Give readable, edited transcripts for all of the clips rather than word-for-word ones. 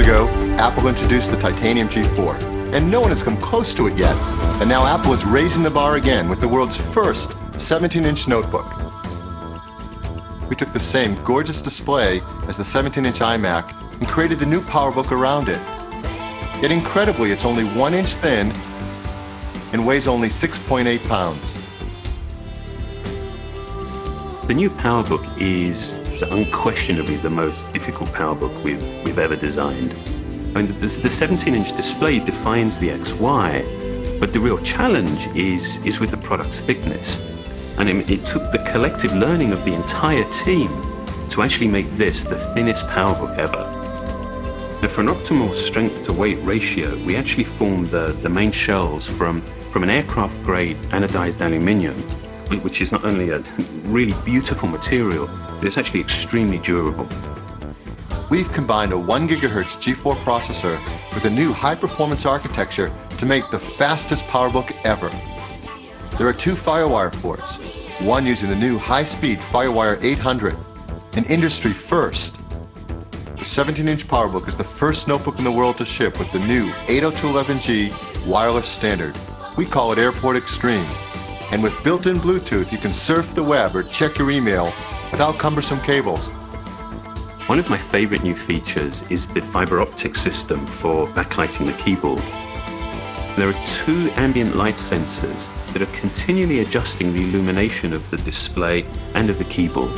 ago, Apple introduced the Titanium G4, and no one has come close to it yet. And now Apple is raising the bar again with the world's first 17-inch notebook. We took the same gorgeous display as the 17-inch iMac and created the new PowerBook around it. Yet incredibly, it's only 1 inch thin and weighs only 6.8 pounds. The new PowerBook is unquestionably the most difficult PowerBook we've ever designed. I mean, the 17-inch display defines the XY, but the real challenge is with the product's thickness. And it took the collective learning of the entire team to actually make this the thinnest PowerBook ever. Now, for an optimal strength-to-weight ratio, we actually formed the main shells from an aircraft-grade anodized aluminium, which is not only a really beautiful material, but it's actually extremely durable. We've combined a 1 GHz G4 processor with a new high-performance architecture to make the fastest PowerBook ever. There are 2 FireWire ports, one using the new high-speed FireWire 800, an industry first. The 17-inch PowerBook is the first notebook in the world to ship with the new 802.11g wireless standard. We call it Airport Extreme. And with built-in Bluetooth, you can surf the web or check your email without cumbersome cables. One of my favorite new features is the fiber optic system for backlighting the keyboard. There are 2 ambient light sensors that are continually adjusting the illumination of the display and of the keyboard.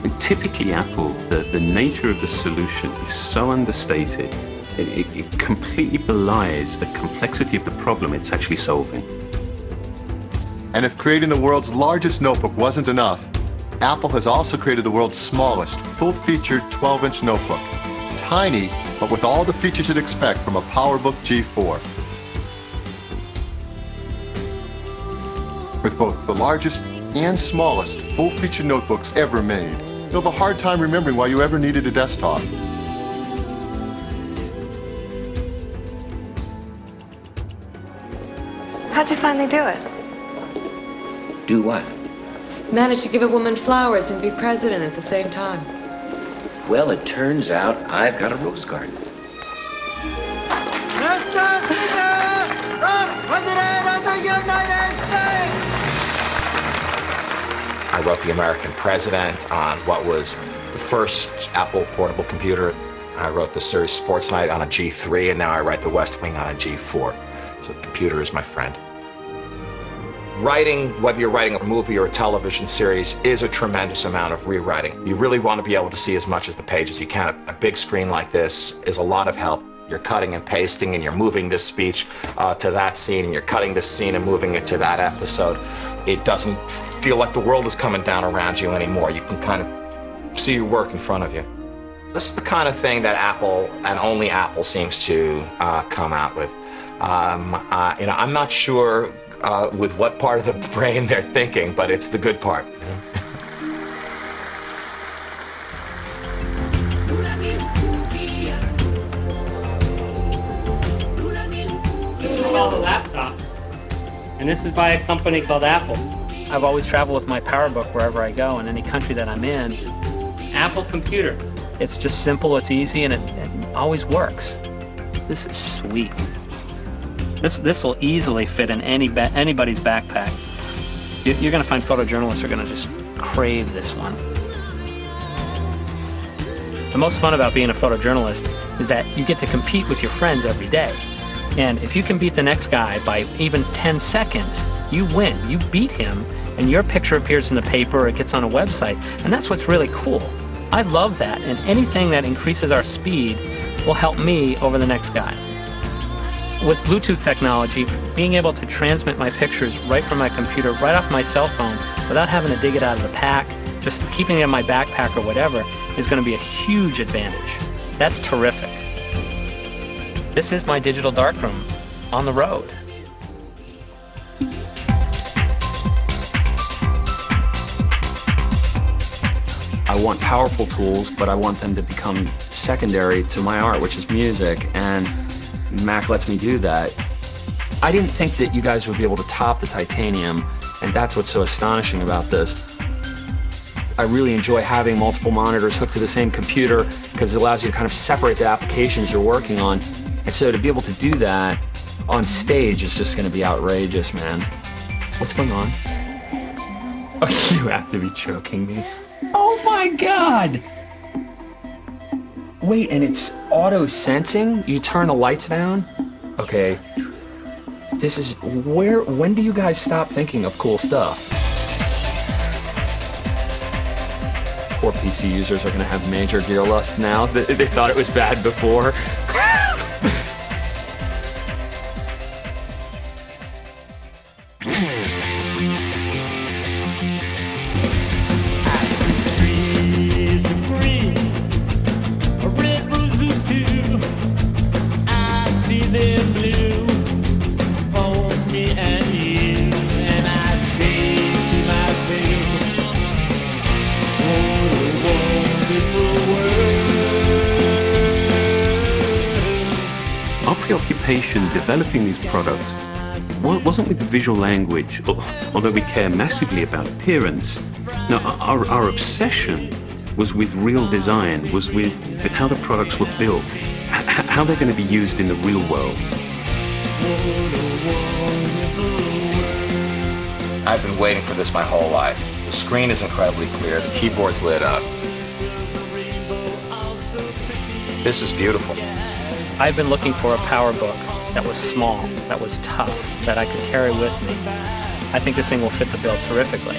And typically Apple, the nature of the solution is so understated, it completely belies the complexity of the problem it's actually solving. And if creating the world's largest notebook wasn't enough, Apple has also created the world's smallest, full-featured 12-inch notebook. Tiny, but with all the features you'd expect from a PowerBook G4. With both the largest and smallest full-featured notebooks ever made, you'll have a hard time remembering why you ever needed a desktop. How'd you finally do it? Do what? Managed to give a woman flowers and be president at the same time. Well, it turns out I've got a rose garden. Mr. Speaker, the President of the United States! I wrote The American President on what was the first Apple portable computer. I wrote the series Sports Night on a G3, and now I write The West Wing on a G4. So the computer is my friend. Writing, whether you're writing a movie or a television series, is a tremendous amount of rewriting. You really want to be able to see as much of the page as you can. A big screen like this is a lot of help. You're cutting and pasting, and you're moving this speech to that scene, and you're cutting this scene and moving it to that episode. It doesn't feel like the world is coming down around you anymore. You can kind of see your work in front of you. This is the kind of thing that Apple, and only Apple, seems to come out with. I'm not sure with what part of the brain they're thinking, but it's the good part. This is called a laptop, and this is by a company called Apple. I've always traveled with my PowerBook wherever I go, in any country that I'm in. Apple computer. It's just simple, it's easy, and it always works. This is sweet. This will easily fit in anybody's backpack. You're going to find photojournalists are going to just crave this one. The most fun about being a photojournalist is that you get to compete with your friends every day. And if you can beat the next guy by even 10 seconds, you win. You beat him, and your picture appears in the paper or it gets on a website. And that's what's really cool. I love that, and anything that increases our speed will help me over the next guy. With Bluetooth technology, being able to transmit my pictures right from my computer, right off my cell phone, without having to dig it out of the pack, just keeping it in my backpack or whatever, is going to be a huge advantage. That's terrific. This is my digital darkroom on the road. I want powerful tools, but I want them to become secondary to my art, which is music, and Mac lets me do that. I didn't think that you guys would be able to top the Titanium, and that's what's so astonishing about this. I really enjoy having multiple monitors hooked to the same computer because it allows you to kind of separate the applications you're working on. And so to be able to do that on stage is just going to be outrageous, man. What's going on? Oh, you have to be joking me. Oh my God! Wait, and it's auto-sensing? You turn the lights down? Okay. This is when do you guys stop thinking of cool stuff? Poor PC users are gonna have major gear lust now. They thought it was bad before. Our preoccupation developing these products wasn't with the visual language, although we care massively about appearance. No, our obsession was with real design, was with how the products were built, how they're going to be used in the real world. I've been waiting for this my whole life. The screen is incredibly clear, the keyboard's lit up. This is beautiful. I've been looking for a PowerBook that was small, that was tough, that I could carry with me. I think this thing will fit the bill terrifically.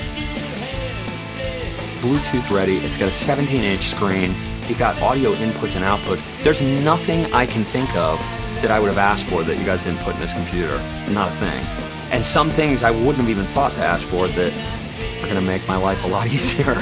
Bluetooth ready, it's got a 17-inch screen, you got audio inputs and outputs. There's nothing I can think of that I would have asked for that you guys didn't put in this computer. Not a thing. And some things I wouldn't have even thought to ask for that are gonna make my life a lot easier.